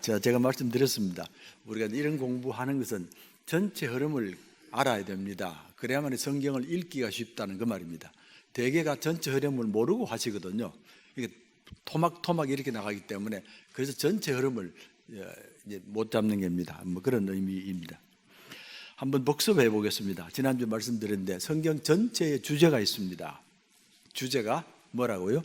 제가 말씀드렸습니다. 우리가 이런 공부하는 것은 전체 흐름을 알아야 됩니다. 그래야만 성경을 읽기가 쉽다는 그 말입니다. 대개가 전체 흐름을 모르고 하시거든요. 이게 토막토막 이렇게 나가기 때문에 그래서 전체 흐름을 이제 못 잡는 겁니다. 뭐 그런 의미입니다. 한번 복습해 보겠습니다. 지난주 말씀드렸는데 성경 전체에 주제가 있습니다. 주제가 뭐라고요?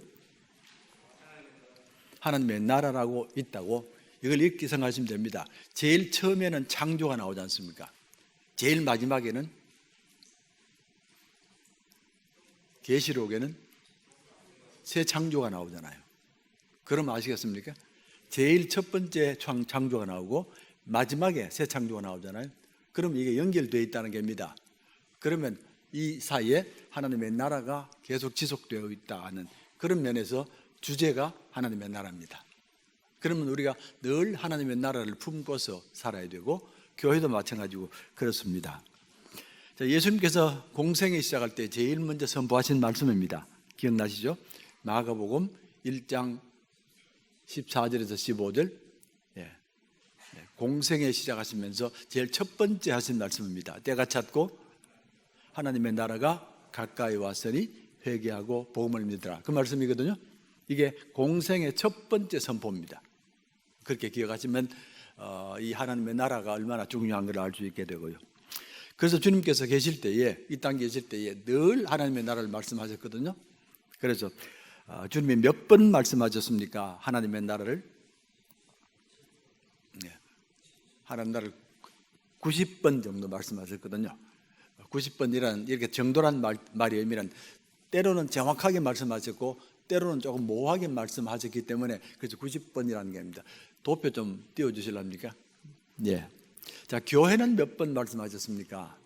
하나님의 나라라고 있다고 이걸 읽기 생각하시면 됩니다. 제일 처음에는 창조가 나오지 않습니까? 제일 마지막에는 계시록에는 새 창조가 나오잖아요. 그럼 아시겠습니까? 제일 첫 번째 창조가 나오고 마지막에 새 창조가 나오잖아요. 그럼 이게 연결되어 있다는 겁니다. 그러면 이 사이에 하나님의 나라가 계속 지속되어 있다는 그런 면에서 주제가 하나님의 나라입니다. 그러면 우리가 늘 하나님의 나라를 품고서 살아야 되고 교회도 마찬가지고 그렇습니다. 예수님께서 공생애 시작할 때 제일 먼저 선포하신 말씀입니다. 기억나시죠? 마가복음 1장 14절에서 15절 공생애 시작하시면서 제일 첫 번째 하신 말씀입니다. 때가 찼고 하나님의 나라가 가까이 왔으니 회개하고 복음을 믿으라. 그 말씀이거든요. 이게 공생의 첫 번째 선포입니다. 그렇게 기억하시면 이 하나님의 나라가 얼마나 중요한 걸 알 수 있게 되고요. 그래서 주님께서 계실 때에 이 땅에 계실 때에 늘 하나님의 나라를 말씀하셨거든요. 그래서 주님이 몇 번 말씀하셨습니까? 하나님의 나라를 하나님 나라를 90번 정도 말씀하셨거든요. 90번이란 이렇게 정도란 말의 의미는 때로는 정확하게 말씀하셨고 때로는 조금 모호하게 말씀하셨기 때문에 그래서 90번이라는 게 아닙니다. 도표 좀 띄워주실랍니까? 예. 자, 교회는 몇 번 말씀하셨습니까?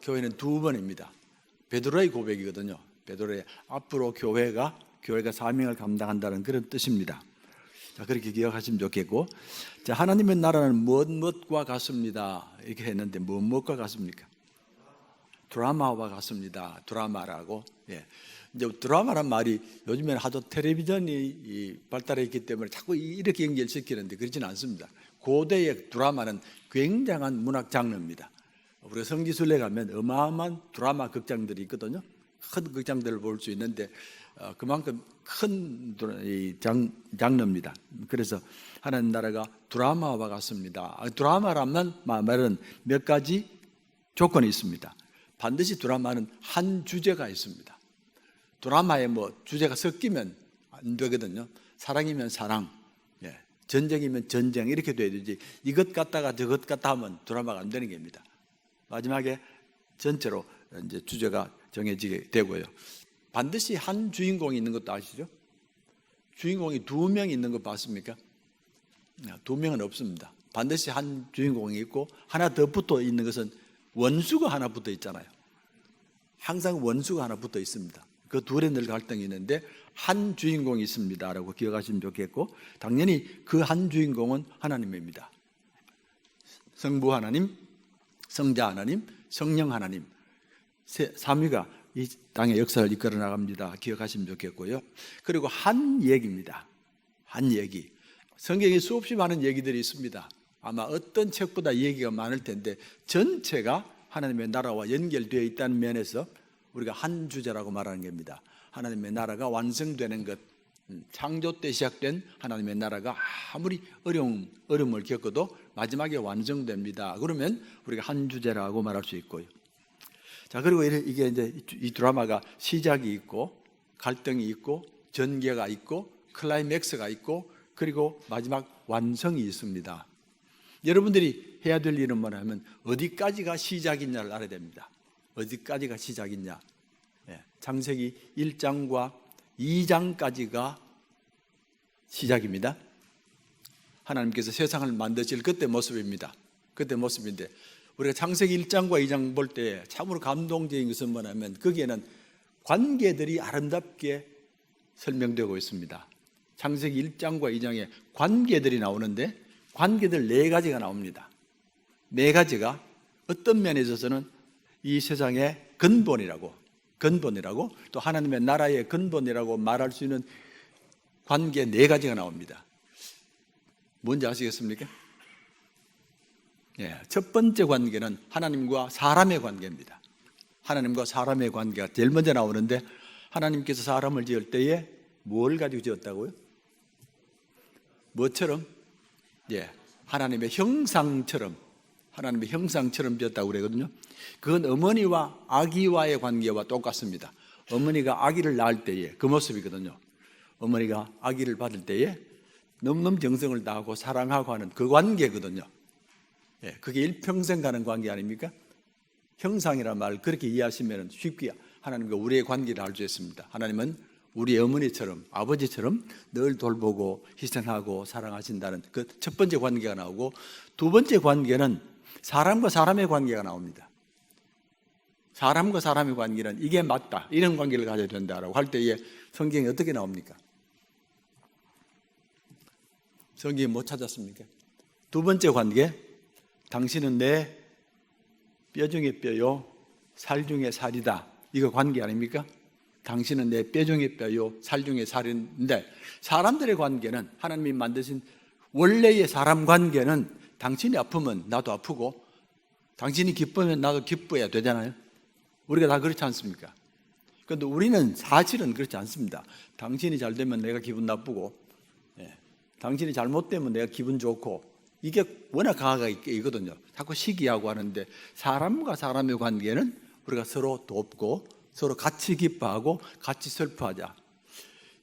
교회는 2번입니다. 베드로의 고백이거든요. 베드로의 앞으로 교회가 사명을 감당한다는 그런 뜻입니다. 자, 그렇게 기억하시면 좋겠고, 자, 하나님의 나라는 무엇과 같습니다. 이렇게 했는데 무엇과 같습니까? 드라마와 같습니다. 드라마라고. 예. 이제 드라마란 말이 요즘에는 하도 텔레비전이 발달했기 때문에 자꾸 이렇게 연결시키는데 그렇지는 않습니다. 고대의 드라마는 굉장한 문학 장르입니다. 우리가 성지순례 가면 어마어마한 드라마 극장들이 있거든요. 큰 극장들을 볼 수 있는데 그만큼 큰 장르입니다. 그래서 하나님 나라가 드라마와 같습니다. 드라마라면 말은 몇 가지 조건이 있습니다. 반드시 드라마는 한 주제가 있습니다. 드라마에 주제가 섞이면 안 되거든요. 사랑이면 사랑, 전쟁이면 전쟁 이렇게 돼야 되지 이것 같다가 저것 같다 하면 드라마가 안 되는 겁니다. 마지막에 전체로 이제 주제가 정해지게 되고요. 반드시 한 주인공이 있는 것도 아시죠? 주인공이 2명 있는 거 봤습니까? 2명은 없습니다. 반드시 한 주인공이 있고 하나 더 붙어 있는 것은 원수가 하나 붙어 있잖아요. 항상 원수가 하나 붙어 있습니다. 그 둘에 늘 갈등이 있는데 한 주인공이 있습니다라고 기억하시면 좋겠고 당연히 그 한 주인공은 하나님입니다. 성부 하나님, 성자 하나님, 성령 하나님 삼위가 이 땅의 역사를 이끌어 나갑니다. 기억하시면 좋겠고요. 그리고 한 얘기입니다. 한 얘기. 성경에 수없이 많은 얘기들이 있습니다. 아마 어떤 책보다 얘기가 많을 텐데 전체가 하나님의 나라와 연결되어 있다는 면에서 우리가 한 주제라고 말하는 겁니다. 하나님의 나라가 완성되는 것, 창조 때 시작된 하나님의 나라가 아무리 어려움을 겪어도 마지막에 완성됩니다. 그러면 우리가 한 주제라고 말할 수 있고요. 자, 그리고 이게 이제 이 드라마가 시작이 있고 갈등이 있고 전개가 있고 클라이맥스가 있고 그리고 마지막 완성이 있습니다. 여러분들이 해야 될 일은 뭐냐면 어디까지가 시작이냐를 알아야 됩니다. 어디까지가 시작이냐. 창세기 1장과 2장까지가 시작입니다. 하나님께서 세상을 만드실 그때 모습입니다. 그때 모습인데 우리가 창세기 1장과 2장 볼 때 참으로 감동적인 것은 뭐냐면 거기에는 관계들이 아름답게 설명되고 있습니다. 창세기 1장과 2장에 관계들이 나오는데 관계들 4가지가 나옵니다. 4가지가 어떤 면에 있어서는 이 세상의 근본이라고 또 하나님의 나라의 근본이라고 말할 수 있는 관계 4가지가 나옵니다. 뭔지 아시겠습니까? 예, 첫 번째 관계는 하나님과 사람의 관계입니다. 하나님과 사람의 관계가 제일 먼저 나오는데, 하나님께서 사람을 지을 때에 뭘 가지고 지었다고요? 뭐처럼? 예, 하나님의 형상처럼 지었다고 그러거든요. 그건 어머니와 아기와의 관계와 똑같습니다. 어머니가 아기를 낳을 때에 그 모습이거든요. 어머니가 아기를 받을 때에 넘넘 정성을 다하고 사랑하고 하는 그 관계거든요. 예, 그게 일평생 가는 관계 아닙니까? 형상이란 말 그렇게 이해하시면 쉽게 하나님과 우리의 관계를 알 수 있습니다. 하나님은 우리의 어머니처럼, 아버지처럼 늘 돌보고 희생하고 사랑하신다는 그 첫 번째 관계가 나오고, 두 번째 관계는 사람과 사람의 관계가 나옵니다. 사람과 사람의 관계는 이게 맞다, 이런 관계를 가져야 된다라고 할 때에 성경이 어떻게 나옵니까? 성경이 못 찾았습니까? 두 번째 관계, 당신은 내 뼈 중에 뼈요 살 중에 살이다. 이거 관계 아닙니까? 당신은 내 뼈 중에 뼈요 살 중에 살인데, 사람들의 관계는 하나님이 만드신 원래의 사람 관계는 당신이 아프면 나도 아프고 당신이 기쁘면 나도 기뻐야 되잖아요. 우리가 다 그렇지 않습니까? 그런데 우리는 사실은 그렇지 않습니다. 당신이 잘 되면 내가 기분 나쁘고, 당신이 잘못되면 내가 기분 좋고, 이게 워낙 강하게 있거든요. 자꾸 시기하고 하는데, 사람과 사람의 관계는 우리가 서로 돕고 서로 같이 기뻐하고 같이 슬퍼하자.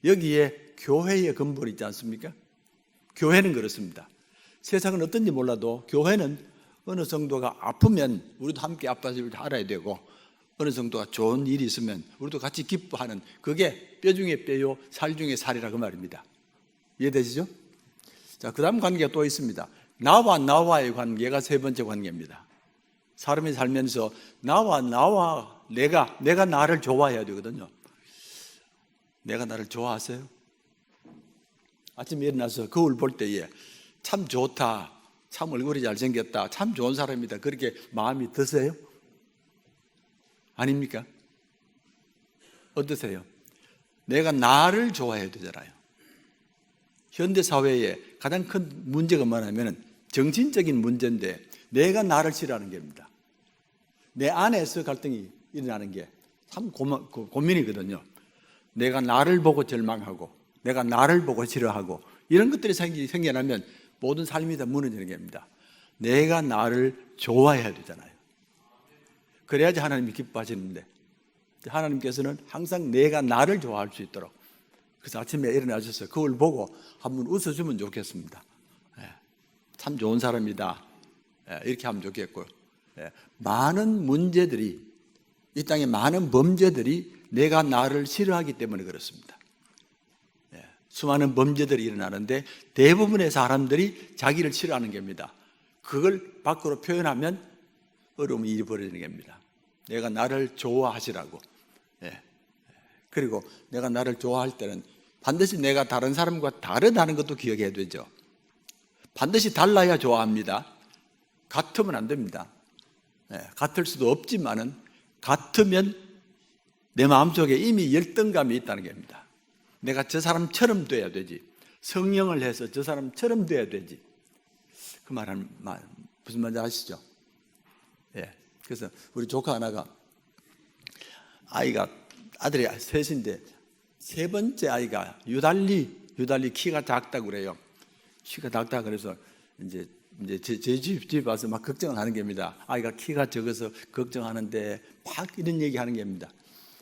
여기에 교회의 근본이 있지 않습니까? 교회는 그렇습니다. 세상은 어떤지 몰라도 교회는 어느 정도가 아프면 우리도 함께 아파질 줄 알아야 되고, 어느 정도가 좋은 일이 있으면 우리도 같이 기뻐하는, 그게 뼈 중에 뼈요 살 중에 살이라 그 말입니다. 이해되시죠? 자, 그 다음 관계가 또 있습니다. 나와의 관계가 세 번째 관계입니다. 사람이 살면서 내가 나를 좋아해야 되거든요. 내가 나를 좋아하세요? 아침에 일어나서 거울 볼 때에 참 좋다, 참 얼굴이 잘생겼다, 참 좋은 사람이다, 그렇게 마음이 드세요? 아닙니까? 어떠세요? 내가 나를 좋아해야 되잖아요. 현대사회에 가장 큰 문제가 뭐냐면 정신적인 문제인데, 내가 나를 싫어하는 겁니다. 내 안에서 갈등이 일어나는 게 참 고민이거든요. 내가 나를 보고 절망하고 내가 나를 보고 싫어하고 이런 것들이 생겨나면 모든 삶이 다 무너지는 겁니다. 내가 나를 좋아해야 되잖아요. 그래야지 하나님이 기뻐하시는데, 하나님께서는 항상 내가 나를 좋아할 수 있도록, 그래서 아침에 일어나셔서 그걸 보고 한번 웃어주면 좋겠습니다. 참 좋은 사람이다, 이렇게 하면 좋겠고요. 많은 문제들이, 이 땅에 많은 범죄들이 내가 나를 싫어하기 때문에 그렇습니다. 수많은 범죄들이 일어나는데 대부분의 사람들이 자기를 싫어하는 겁니다. 그걸 밖으로 표현하면 어려움이 일이 벌어지는 겁니다. 내가 나를 좋아하시라고. 그리고 내가 나를 좋아할 때는 반드시 내가 다른 사람과 다르다는 것도 기억해야 되죠. 반드시 달라야 좋아합니다. 같으면 안 됩니다. 같을 수도 없지만은 같으면 내 마음속에 이미 열등감이 있다는 겁니다. 내가 저 사람처럼 돼야 되지, 성령을 해서 저 사람처럼 돼야 되지. 그 말은 무슨 말인지 아시죠? 그래서 우리 조카 하나가, 아들이 셋인데 세 번째 아이가 유달리 키가 작다고 그래요. 키가 작다 그래서 이제 제 집에 와서 막 걱정을 하는 겁니다. 아이가 키가 적어서 걱정하는데 막 이런 얘기 하는 겁니다.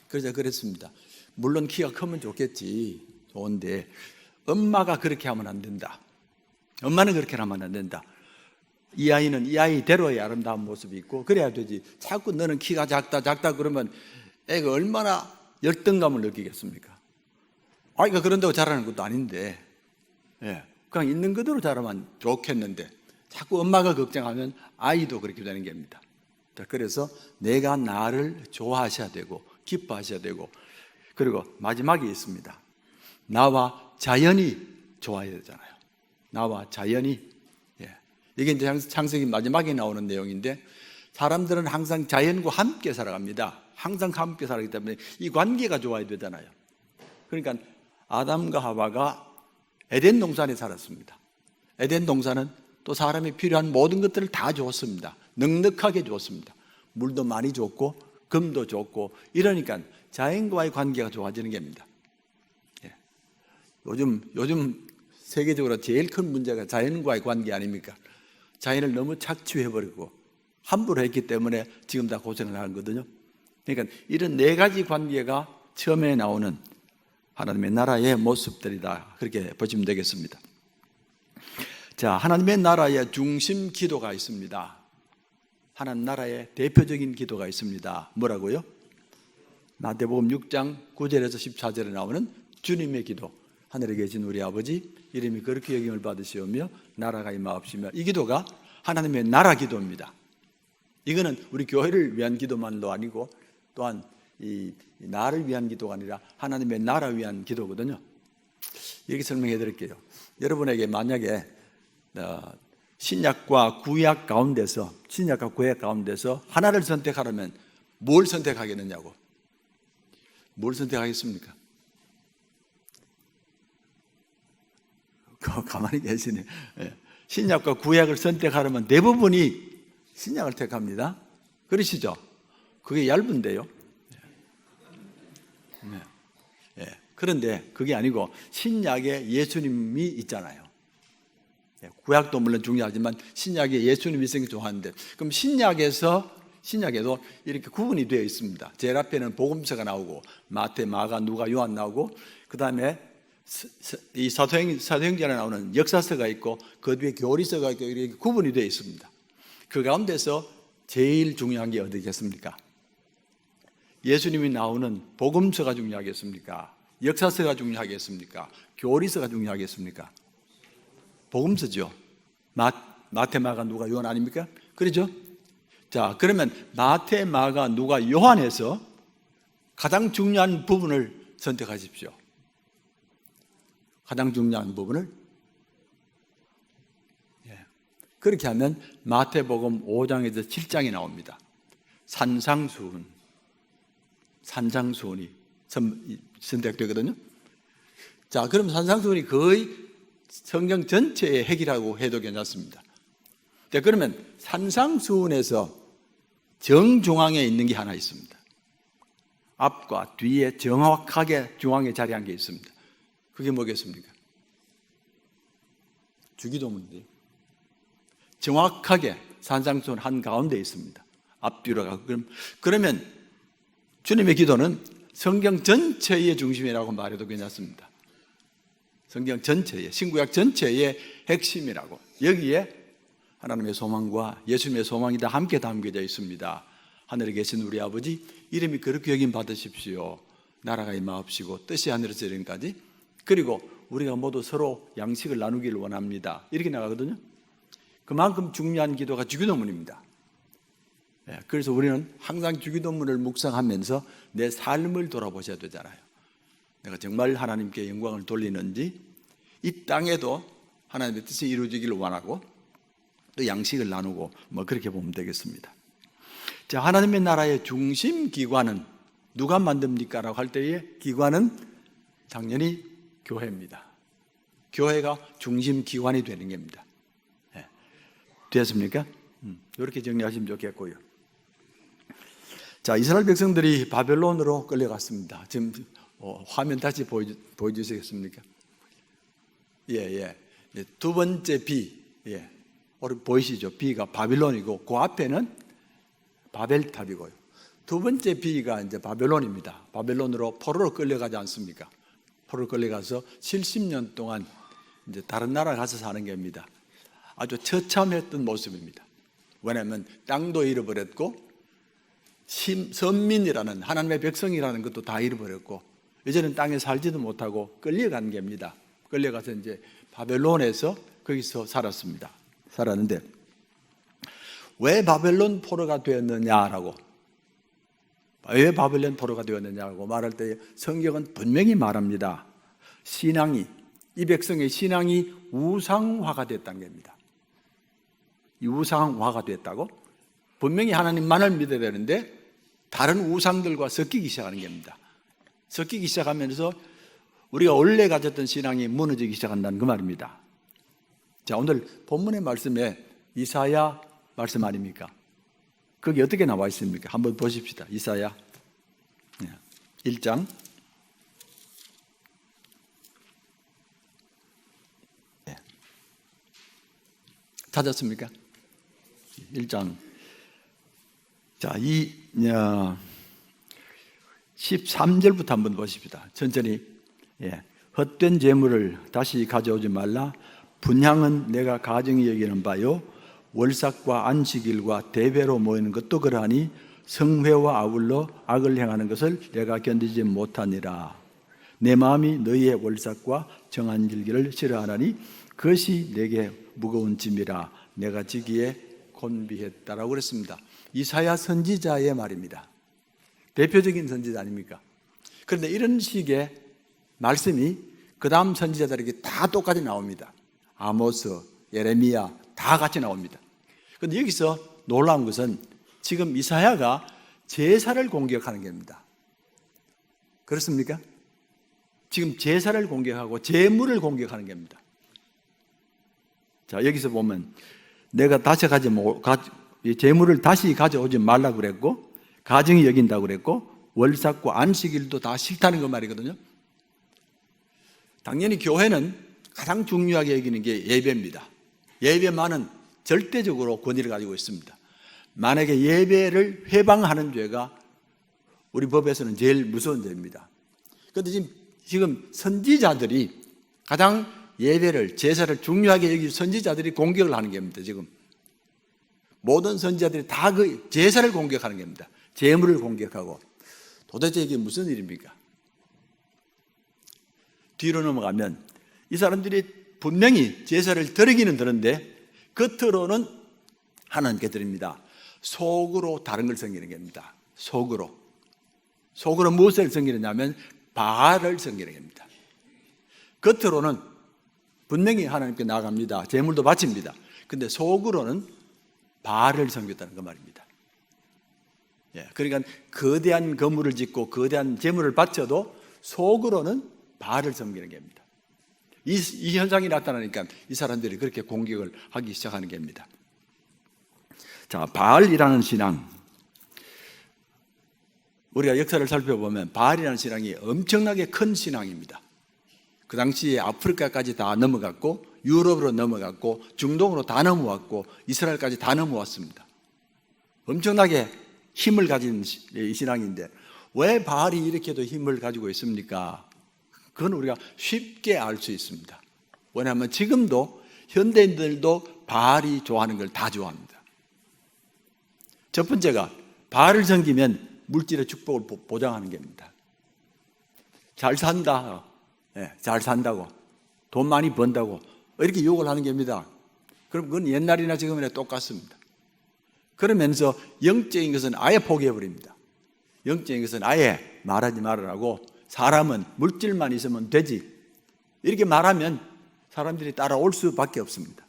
그래서 그랬습니다. 물론 키가 크면 좋겠지, 좋은데 엄마가 그렇게 하면 안 된다. 엄마는 그렇게 하면 안 된다. 이 아이는 이 아이대로의 아름다운 모습이 있고 그래야 되지. 자꾸 너는 키가 작다 그러면 애가 얼마나 열등감을 느끼겠습니까? 아이가 그런다고 자라는 것도 아닌데, 그냥 있는 그대로 자라면 좋겠는데 자꾸 엄마가 걱정하면 아이도 그렇게 되는 겁니다. 그래서 내가 나를 좋아하셔야 되고 기뻐하셔야 되고, 그리고 마지막에 있습니다. 나와 자연이 좋아야 되잖아요. 나와 자연이. 이게 이제 창세기 마지막에 나오는 내용인데, 사람들은 항상 자연과 함께 살아갑니다. 항상 함께 살아가기 때문에 이 관계가 좋아야 되잖아요. 그러니까 아담과 하와가 에덴 동산에 살았습니다. 에덴 동산은 또 사람이 필요한 모든 것들을 다 줬습니다. 넉넉하게 줬습니다. 물도 많이 줬고 금도 줬고 이러니까 자연과의 관계가 좋아지는 겁니다. 예. 요즘 세계적으로 제일 큰 문제가 자연과의 관계 아닙니까? 자연을 너무 착취해버리고 함부로 했기 때문에 지금 다 고생을 하는 거거든요. 그러니까 이런 네 가지 관계가 처음에 나오는 하나님의 나라의 모습들이다, 그렇게 보시면 되겠습니다. 자, 하나님의 나라의 중심 기도가 있습니다. 하나님 나라의 대표적인 기도가 있습니다. 뭐라고요? 마태복음 6장 9절에서 14절에 나오는 주님의 기도. 하늘에 계신 우리 아버지 이름이 그렇게 여김을 받으시오며 나라가 임하옵시며, 이 기도가 하나님의 나라 기도입니다. 이거는 우리 교회를 위한 기도만도 아니고 또한 이 나를 위한 기도가 아니라 하나님의 나라를 위한 기도거든요. 이렇게 설명해 드릴게요. 여러분에게 만약에 신약과 구약 가운데서 하나를 선택하려면 뭘 선택하겠느냐고. 뭘 선택하겠습니까? 가만히 계시네. 신약과 구약을 선택하려면 대부분이 신약을 택합니다. 그러시죠? 그게 얇은데요. 그런데 그게 아니고 신약에 예수님이 있잖아요. 구약도 물론 중요하지만 신약에 예수님이 있으니 좋아하는데, 그럼 신약에도 이렇게 구분이 되어 있습니다. 제일 앞에는 복음서가 나오고 마태, 마가, 누가, 요한 나오고, 그 다음에 이 사도행전에 나오는 역사서가 있고 그 뒤에 교리서가 있고 이렇게 구분이 되어 있습니다. 그 가운데서 제일 중요한 게 어디겠습니까? 예수님이 나오는 복음서가 중요하겠습니까? 역사서가 중요하겠습니까? 교리서가 중요하겠습니까? 복음서죠. 마태, 마가, 누가, 요한 아닙니까? 그렇죠? 자, 그러면 마태, 마가, 누가, 요한에서 가장 중요한 부분을 선택하십시오. 가장 중요한 부분을. 그렇게 하면 마태복음 5장에서 7장이 나옵니다. 산상수훈이 선택되거든요. 자, 그럼 산상수훈이 거의 성경 전체의 핵이라고 해도 괜찮습니다. 자, 그러면 산상수훈에서 정중앙에 있는 게 하나 있습니다. 앞과 뒤에 정확하게 중앙에 자리한 게 있습니다. 그게 뭐겠습니까? 주기도문인데요. 정확하게 산상수훈 한가운데 있습니다. 앞뒤로 가고. 그러면 주님의 기도는 성경 전체의 중심이라고 말해도 괜찮습니다. 성경 전체의, 신구약 전체의 핵심이라고. 여기에 하나님의 소망과 예수님의 소망이 다 함께 담겨져 있습니다. 하늘에 계신 우리 아버지 이름이 그렇게 여김 받으십시오. 나라가 임하옵시고 뜻이 하늘에서 이름까지. 그리고 우리가 모두 서로 양식을 나누기를 원합니다. 이렇게 나가거든요. 그만큼 중요한 기도가 주기도문입니다. 그래서 우리는 항상 주기도문을 묵상하면서 내 삶을 돌아보셔야 되잖아요. 내가 정말 하나님께 영광을 돌리는지, 이 땅에도 하나님의 뜻이 이루어지기를 원하고 또 양식을 나누고 그렇게 보면 되겠습니다. 자, 하나님의 나라의 중심 기관은 누가 만듭니까? 라고 할 때의 기관은 당연히 교회입니다. 교회가 중심 기관이 되는 겁니다. 됐습니까? 이렇게 정리하시면 좋겠고요. 자, 이스라엘 백성들이 바벨론으로 끌려갔습니다. 지금 화면 다시 보여주시겠습니까? 두 번째 비, 보이시죠? 비가 바빌론이고 그 앞에는 바벨탑이고요. 두 번째 비가 이제 바벨론입니다. 바벨론으로 포로로 끌려가지 않습니까? 포로로 끌려가서 70년 동안 이제 다른 나라 가서 사는 겁니다. 아주 처참했던 모습입니다. 왜냐하면 땅도 잃어버렸고 선민이라는 하나님의 백성이라는 것도 다 잃어버렸고 이제는 땅에 살지도 못하고 끌려간 겁니다. 끌려가서 이제 바벨론에서 거기서 살았는데 왜 바벨론 포로가 되었느냐라고, 왜 바벨론 포로가 되었느냐고 말할 때 성경은 분명히 말합니다. 이 백성의 신앙이 우상화가 됐다는 겁니다. 우상화가 됐다고? 분명히 하나님만을 믿어야 되는데 다른 우상들과 섞이기 시작하는 겁니다. 섞이기 시작하면서 우리가 원래 가졌던 신앙이 무너지기 시작한다는 그 말입니다. 자, 오늘 본문의 말씀에 이사야 말씀 아닙니까? 거기 어떻게 나와 있습니까? 한번 보십시다. 이사야 1장. 찾았습니까? 1장. 자, 13절부터 한번 보십시다. 천천히. 헛된 재물을 다시 가져오지 말라. 분향은 내가 가증히 여기는 바요. 월삭과 안식일과 대배로 모이는 것도 그러하니 성회와 아울러 악을 행하는 것을 내가 견디지 못하니라. 내 마음이 너희의 월삭과 정한 길기를 싫어하나니 그것이 내게 무거운 짐이라 내가 지기에 곤비했다라고 그랬습니다. 이사야 선지자의 말입니다. 대표적인 선지자 아닙니까? 그런데 이런 식의 말씀이 그 다음 선지자들에게 다 똑같이 나옵니다. 아모스, 예레미야 다 같이 나옵니다. 그런데 여기서 놀라운 것은 지금 이사야가 제사를 공격하는 겁니다. 그렇습니까? 지금 제사를 공격하고 제물을 공격하는 겁니다. 자, 여기서 보면 내가 제물을 다시 가져오지 말라고 그랬고 가증히 여긴다고 그랬고 월삭과 안식일도 다 싫다는 그 말이거든요. 당연히 교회는 가장 중요하게 여기는 게 예배입니다. 예배만은 절대적으로 권위를 가지고 있습니다. 만약에 예배를 회방하는 죄가 우리 법에서는 제일 무서운 죄입니다. 그런데 지금 선지자들이 가장 예배를, 제사를 중요하게 여기 선지자들이 공격을 하는 겁니다. 지금 모든 선지자들이 다 그 제사를 공격하는 겁니다. 제물을 공격하고. 도대체 이게 무슨 일입니까? 뒤로 넘어가면 이 사람들이 분명히 제사를 드리기는 드는데 겉으로는 하나님께 드립니다. 속으로 다른 걸 섬기는 겁니다. 속으로 무엇을 섬기느냐면 바알을 섬기는 겁니다. 겉으로는 분명히 하나님께 나아갑니다. 제물도 바칩니다. 근데 속으로는 바알을 섬겼다는 그 말입니다. 그러니까 거대한 건물을 짓고 거대한 제물을 바쳐도 속으로는 바알을 섬기는 겁니다. 이 현상이 나타나니까 이 사람들이 그렇게 공격을 하기 시작하는 겁니다. 자, 바알이라는 신앙, 우리가 역사를 살펴보면 바알이라는 신앙이 엄청나게 큰 신앙입니다. 그 당시에 아프리카까지 다 넘어갔고 유럽으로 넘어갔고 중동으로 다 넘어왔고 이스라엘까지 다 넘어왔습니다. 엄청나게 힘을 가진 신앙인데 왜 바알이 이렇게도 힘을 가지고 있습니까? 그건 우리가 쉽게 알 수 있습니다. 왜냐하면 지금도 현대인들도 바알이 좋아하는 걸 다 좋아합니다. 첫 번째가 바알을 섬기면 물질의 축복을 보장하는 겁니다. 잘 산다, 잘 산다고, 돈 많이 번다고 이렇게 욕을 하는 겁니다. 그럼 그건 옛날이나 지금이나 똑같습니다. 그러면서 영적인 것은 아예 포기해버립니다. 영적인 것은 아예 말하지 말으라고, 사람은 물질만 있으면 되지 이렇게 말하면 사람들이 따라올 수밖에 없습니다.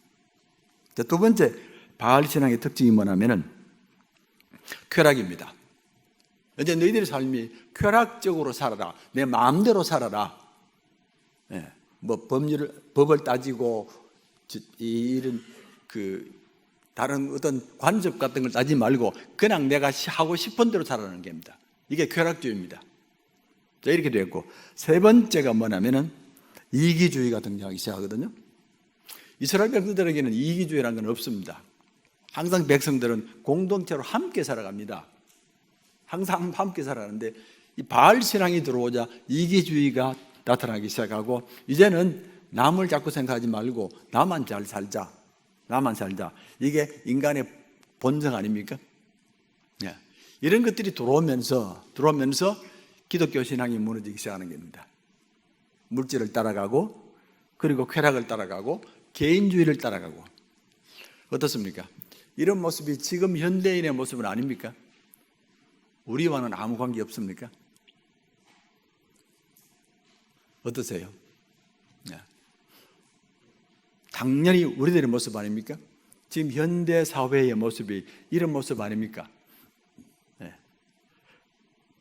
두 번째 바알 신앙의 특징이 뭐냐면은 쾌락입니다. 이제 너희들의 삶이 쾌락적으로 살아라, 내 마음대로 살아라. 뭐 법을 따지고 이런 다른 어떤 관습 같은 걸 따지지 말고 그냥 내가 하고 싶은 대로 살아가는 겁니다. 이게 쾌락주의입니다. 자, 이렇게 되었고, 세 번째가 뭐냐면은 이기주의가 등장하기 시작하거든요. 이스라엘 백성들에게는 이기주의라는 건 없습니다. 항상 백성들은 공동체로 함께 살아갑니다. 항상 함께 살아가는데 이 바알 신앙이 들어오자 이기주의가 나타나기 시작하고, 이제는 남을 자꾸 생각하지 말고 나만 잘 살자, 나만 살자. 이게 인간의 본성 아닙니까? 이런 것들이 들어오면서 기독교 신앙이 무너지기 시작하는 겁니다. 물질을 따라가고, 그리고 쾌락을 따라가고, 개인주의를 따라가고. 어떻습니까? 이런 모습이 지금 현대인의 모습은 아닙니까? 우리와는 아무 관계 없습니까? 어떠세요? 당연히 우리들의 모습 아닙니까? 지금 현대 사회의 모습이 이런 모습 아닙니까?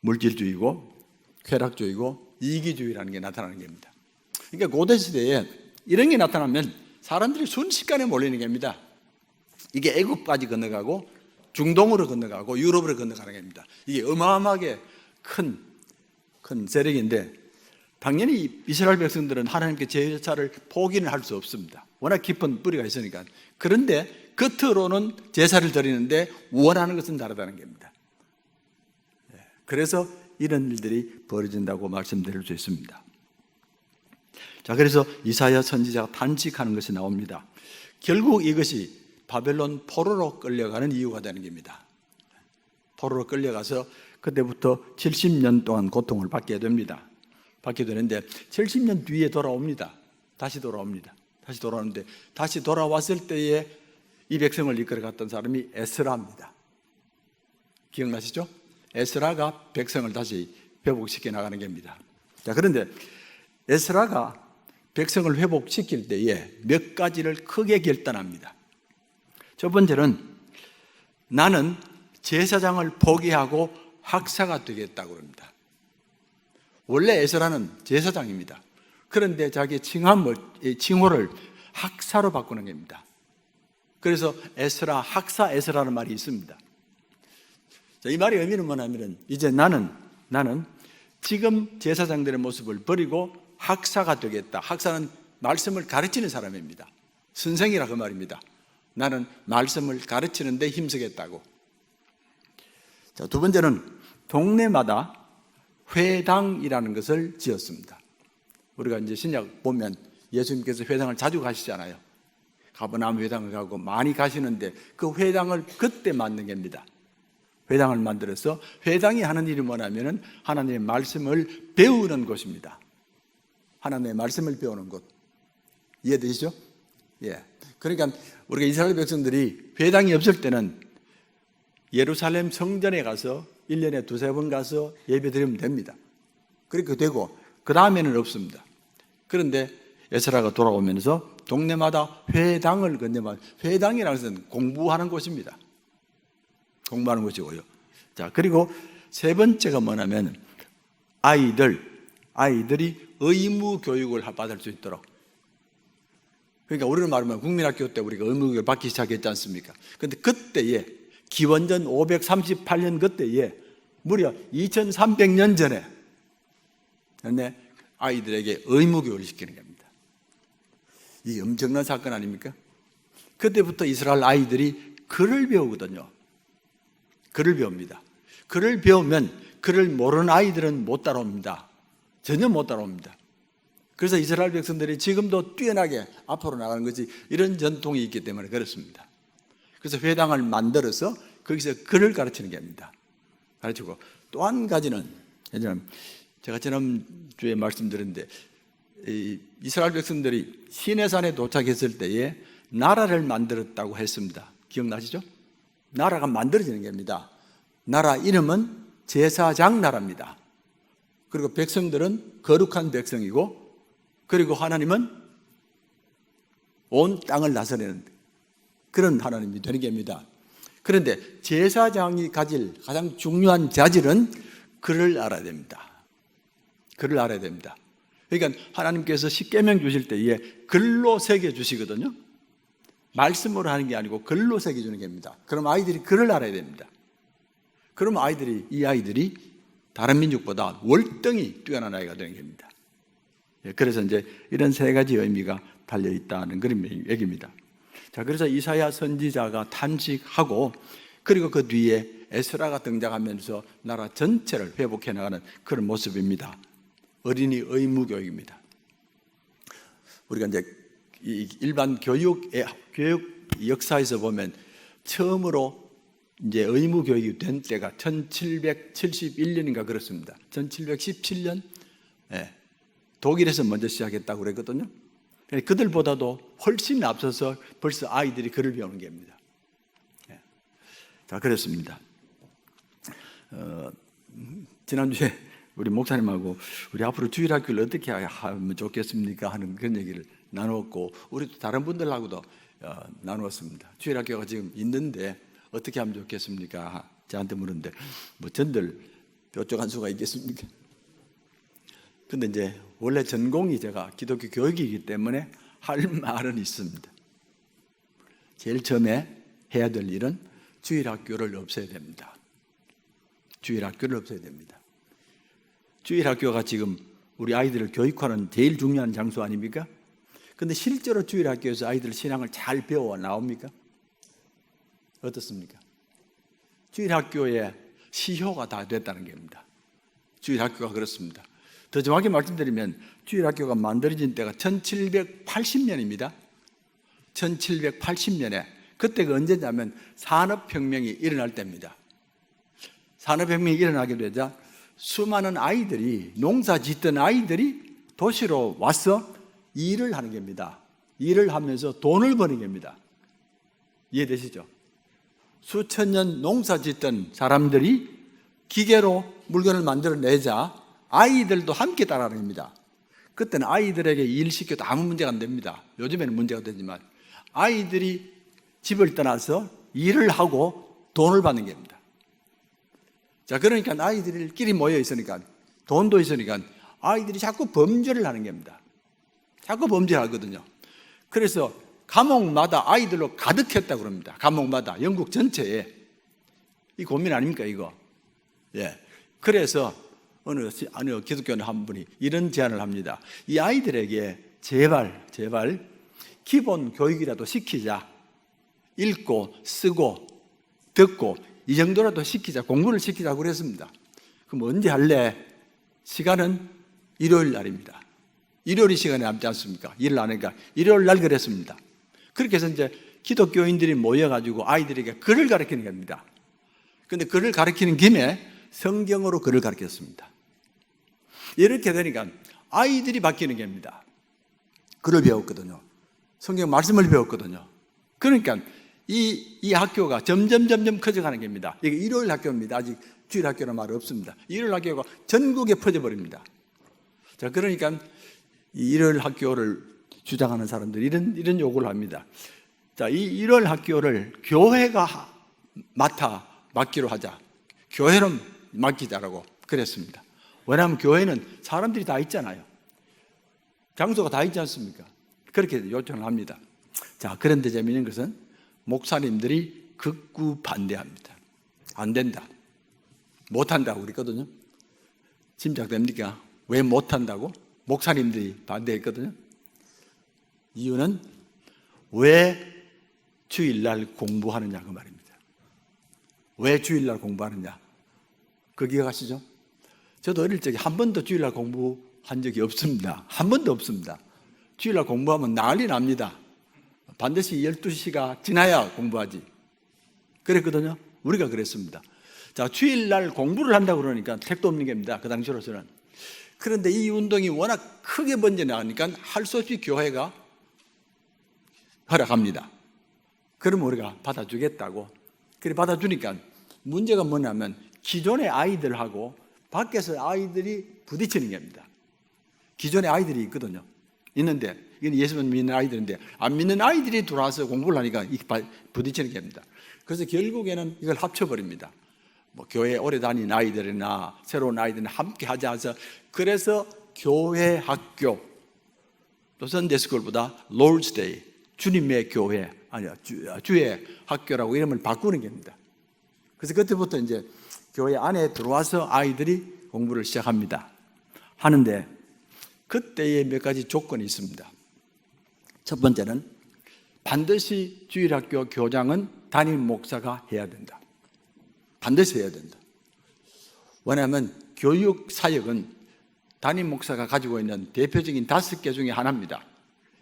물질주의고 쾌락주의고 이기주의라는 게 나타나는 겁니다. 그러니까 고대 시대에 이런 게 나타나면 사람들이 순식간에 몰리는 겁니다. 이게 애국까지 건너가고 중동으로 건너가고 유럽으로 건너가는 겁니다. 이게 어마어마하게 큰 세력인데, 당연히 이스라엘 백성들은 하나님께 제사를 포기는 할 수 없습니다. 워낙 깊은 뿌리가 있으니까. 그런데 겉으로는 제사를 드리는데 원하는 것은 다르다는 겁니다. 그래서 이런 일들이 벌어진다고 말씀드릴 수 있습니다. 자, 그래서 이사야 선지자가 탄식하는 것이 나옵니다. 결국 이것이 바벨론 포로로 끌려가는 이유가 되는 겁니다. 포로로 끌려가서 그때부터 70년 동안 고통을 받게 됩니다. 받게 되는데 70년 뒤에 돌아옵니다. 다시 돌아오는데 다시 돌아왔을 때에 이 백성을 이끌어갔던 사람이 에스라입니다. 기억나시죠? 에스라가 백성을 다시 회복시켜 나가는 겁니다. 자, 그런데 에스라가 백성을 회복시킬 때에 몇 가지를 크게 결단합니다. 첫 번째는 나는 제사장을 포기하고 학사가 되겠다고 합니다. 원래 에스라는 제사장입니다. 그런데 자기 칭호를 학사로 바꾸는 겁니다. 그래서 에스라, 학사 에스라는 말이 있습니다. 자, 이 말의 의미는 뭐냐면 이제 나는 지금 제사장들의 모습을 버리고 학사가 되겠다. 학사는 말씀을 가르치는 사람입니다. 선생이라 그 말입니다. 나는 말씀을 가르치는 데 힘쓰겠다고. 자, 두 번째는 동네마다 회당이라는 것을 지었습니다. 우리가 이제 신약 보면 예수님께서 회당을 자주 가시잖아요. 가버나움 회당을 가고 많이 가시는데 그 회당을 그때 만든 겁니다. 회당을 만들어서, 회당이 하는 일이 뭐냐면은 하나님의 말씀을 배우는 곳입니다. 하나님의 말씀을 배우는 곳. 이해되시죠? 예. 그러니까 우리가 이스라엘 백성들이 회당이 없을 때는 예루살렘 성전에 가서 1년에 두세 번 가서 예배 드리면 됩니다. 그렇게 되고 그 다음에는 없습니다. 그런데 에스라가 돌아오면서 동네마다 회당을 건네면, 회당이라는 것은 공부하는 곳입니다. 공부하는 곳이고요. 자, 그리고 세 번째가 뭐냐면 아이들이 의무 교육을 받을 수 있도록. 그러니까 우리는 말하면 국민학교 때 우리가 의무 교육을 받기 시작했지 않습니까? 그런데 그때에 기원전 538년 그때에 무려 2300년 전에 아이들에게 의무 교육을 시키는 겁니다. 이게 엄청난 사건 아닙니까? 그때부터 이스라엘 아이들이 글을 배우거든요. 글을 배웁니다. 글을 배우면 글을 모르는 아이들은 못 따라옵니다. 전혀 못 따라옵니다. 그래서 이스라엘 백성들이 지금도 뛰어나게 앞으로 나가는 것이 이런 전통이 있기 때문에 그렇습니다. 그래서 회당을 만들어서 거기서 글을 가르치는 게 아닙니다. 가르치고 또 한 가지는, 제가 지난주에 말씀드렸는데 이스라엘 백성들이 시내산에 도착했을 때에 나라를 만들었다고 했습니다. 기억나시죠? 나라가 만들어지는 겁니다. 나라 이름은 제사장 나라입니다. 그리고 백성들은 거룩한 백성이고, 그리고 하나님은 온 땅을 다스리는 그런 하나님이 되는 겁니다. 그런데 제사장이 가질 가장 중요한 자질은 글을 알아야 됩니다. 글을 알아야 됩니다. 그러니까 하나님께서 십계명 주실 때에 글로 새겨 주시거든요. 말씀으로 하는 게 아니고 글로 새겨 주는 겁니다. 그럼 아이들이 글을 알아야 됩니다. 그럼 이 아이들이 다른 민족보다 월등히 뛰어난 아이가 되는 겁니다. 그래서 이제 이런 세 가지 의미가 달려 있다는 그런 얘기입니다. 자, 그래서 이사야 선지자가 탄식하고, 그리고 그 뒤에 에스라가 등장하면서 나라 전체를 회복해 나가는 그런 모습입니다. 어린이 의무 교육입니다. 우리가 이제 일반 교육 역사에서 보면 처음으로 이제 의무 교육이 된 때가 1771년인가 그렇습니다. 1717년. 독일에서 먼저 시작했다고 그랬거든요. 그들보다도 훨씬 앞서서 벌써 아이들이 글을 배우는 겁니다. 자, 그렇습니다. 지난주에 우리 목사님하고 우리 앞으로 주일학교를 어떻게 하면 좋겠습니까 하는 그런 얘기를 나누었고, 우리 다른 분들하고도 나누었습니다. 주일학교가 지금 있는데 어떻게 하면 좋겠습니까? 저한테 물었는데 전들 뾰족한 수가 있겠습니까? 근데 이제 원래 전공이 제가 기독교 교육이기 때문에 할 말은 있습니다. 제일 처음에 해야 될 일은 주일학교를 없애야 됩니다. 주일학교를 없애야 됩니다. 주일학교가 지금 우리 아이들을 교육하는 제일 중요한 장소 아닙니까? 그런데 실제로 주일학교에서 아이들 신앙을 잘 배워 나옵니까? 어떻습니까? 주일학교의 시효가 다 됐다는 겁니다. 주일학교가 그렇습니다. 더 정확히 말씀드리면 주일학교가 만들어진 때가 1780년입니다. 1780년에 그때가 언제냐면 산업혁명이 일어날 때입니다. 산업혁명이 일어나게 되자 수많은 아이들이, 농사 짓던 아이들이 도시로 와서 일을 하는 겁니다. 일을 하면서 돈을 버는 겁니다. 이해되시죠? 수천 년 농사 짓던 사람들이 기계로 물건을 만들어내자 아이들도 함께 따라하는 겁니다. 그때는 아이들에게 일 시켜도 아무 문제가 안 됩니다. 요즘에는 문제가 되지만 아이들이 집을 떠나서 일을 하고 돈을 받는 겁니다. 자, 그러니까 아이들끼리 모여 있으니까 돈도 있으니까 아이들이 자꾸 범죄를 하는 겁니다. 자꾸 범죄를 하거든요. 그래서 감옥마다 아이들로 가득했다고 그럽니다. 감옥마다, 영국 전체에. 이 고민 아닙니까, 이거? 예. 그래서 어느 기독교는 한 분이 이런 제안을 합니다. 이 아이들에게 제발 기본 교육이라도 시키자. 읽고 쓰고 듣고 이 정도라도 시키자. 공부를 시키자고 그랬습니다. 그럼 언제 할래? 시간은 일요일 날입니다. 일요일이 시간이 남지 않습니까? 일을 안 하니까 일요일 날 그랬습니다. 그렇게 해서 이제 기독교인들이 모여가지고 아이들에게 글을 가르치는 겁니다. 그런데 글을 가르치는 김에 성경으로 글을 가르쳤습니다. 이렇게 되니까 아이들이 바뀌는 겁니다. 글을 배웠거든요. 성경 말씀을 배웠거든요. 그러니까 이 학교가 점점 커져가는 겁니다. 이게 일요일 학교입니다. 아직 주일 학교라는 말 없습니다. 일요일 학교가 전국에 퍼져버립니다. 자, 그러니까 이 일요일 학교를 주장하는 사람들이 이런 요구를 합니다. 자, 이 일요일 학교를 교회가 맡기로 하자. 교회로 맡기자라고 그랬습니다. 왜냐하면 교회는 사람들이 다 있잖아요. 장소가 다 있지 않습니까? 그렇게 요청을 합니다. 자, 그런데 재미있는 것은 목사님들이 극구 반대합니다. 안 된다. 못한다고 그랬거든요. 짐작됩니까? 왜 못한다고? 목사님들이 반대했거든요. 이유는 왜 주일날 공부하느냐 그 말입니다. 왜 주일날 공부하느냐? 그 기억하시죠? 저도 어릴 적에 한 번도 주일날 공부한 적이 없습니다. 한 번도 없습니다. 주일날 공부하면 난리 납니다. 반드시 12시가 지나야 공부하지. 그랬거든요. 우리가 그랬습니다. 자, 주일날 공부를 한다고 그러니까 택도 없는 겁니다. 그 당시로서는. 그런데 이 운동이 워낙 크게 번져나가니까 할 수 없이 교회가 허락합니다. 그럼 우리가 받아주겠다고. 그래 받아주니까 문제가 뭐냐면 기존의 아이들하고 밖에서 아이들이 부딪히는 겁니다. 기존의 아이들이 있거든요. 있는데 이건 예수님 믿는 아이들인데 안 믿는 아이들이 들어와서 공부를 하니까 부딪히는 겁니다. 그래서 결국에는 이걸 합쳐버립니다. 뭐 교회 오래 다닌 아이들이나 새로운 아이들은 함께 하자 해서 그래서 교회 학교 또 선데이스쿨보다 Lord's Day 주님의 교회 아니야 주의 학교라고 이름을 바꾸는 겁니다. 그래서 그때부터 이제 교회 안에 들어와서 아이들이 공부를 시작합니다. 하는데 그때의 몇 가지 조건이 있습니다. 첫 번째는 반드시 주일학교 교장은 담임 목사가 해야 된다. 반드시 해야 된다. 왜냐하면 교육 사역은 담임 목사가 가지고 있는 대표적인 5개 중에 하나입니다.